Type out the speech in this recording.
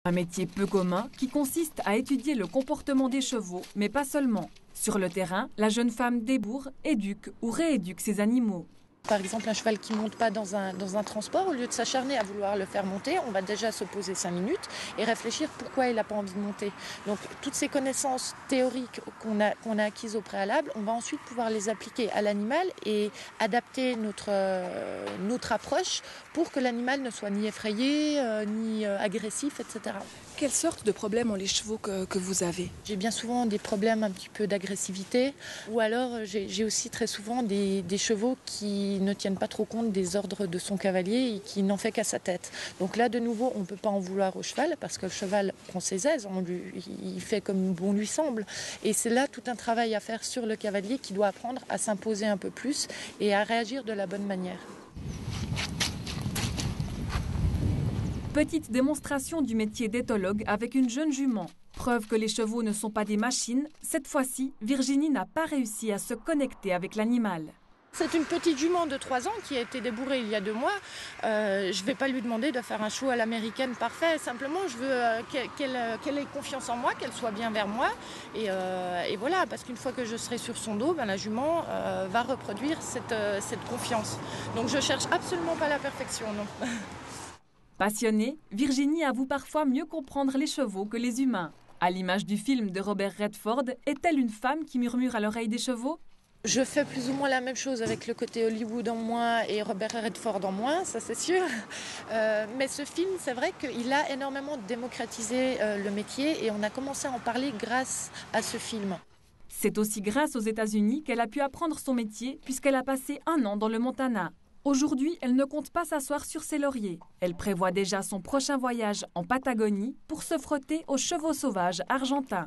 Un métier peu commun qui consiste à étudier le comportement des chevaux, mais pas seulement. Sur le terrain, la jeune femme débourre, éduque ou rééduque ses animaux. Par exemple, un cheval qui ne monte pas dans un transport, au lieu de s'acharner à vouloir le faire monter, on va déjà se poser 5 minutes et réfléchir pourquoi il n'a pas envie de monter. Donc toutes ces connaissances théoriques qu'on a acquises au préalable, on va ensuite pouvoir les appliquer à l'animal et adapter notre approche pour que l'animal ne soit ni effrayé, ni agressif, etc. Quelle sorte de problèmes ont les chevaux que vous avez? J'ai bien souvent des problèmes un petit peu d'agressivité ou alors j'ai aussi très souvent des chevaux qui ne tiennent pas trop compte des ordres de son cavalier et qui n'en fait qu'à sa tête. Donc là, de nouveau, on ne peut pas en vouloir au cheval parce que le cheval prend ses aises, il fait comme bon lui semble. Et c'est là tout un travail à faire sur le cavalier qui doit apprendre à s'imposer un peu plus et à réagir de la bonne manière. Petite démonstration du métier d'éthologue avec une jeune jument. Preuve que les chevaux ne sont pas des machines, cette fois-ci, Virginie n'a pas réussi à se connecter avec l'animal. C'est une petite jument de 3 ans qui a été débourrée il y a 2 mois. Je ne vais pas lui demander de faire un show à l'américaine parfait. Simplement, je veux qu'elle ait confiance en moi, qu'elle soit bien vers moi. Et voilà, parce qu'une fois que je serai sur son dos, la jument va reproduire cette confiance. Donc je ne cherche absolument pas la perfection, non. Passionnée, Virginie avoue parfois mieux comprendre les chevaux que les humains. À l'image du film de Robert Redford, est-elle une femme qui murmure à l'oreille des chevaux ? Je fais plus ou moins la même chose avec le côté Hollywood en moi et Robert Redford en moi, ça c'est sûr. Mais ce film, c'est vrai qu'il a énormément démocratisé le métier et on a commencé à en parler grâce à ce film. C'est aussi grâce aux États-Unis qu'elle a pu apprendre son métier puisqu'elle a passé 1 an dans le Montana. Aujourd'hui, elle ne compte pas s'asseoir sur ses lauriers. Elle prévoit déjà son prochain voyage en Patagonie pour se frotter aux chevaux sauvages argentins.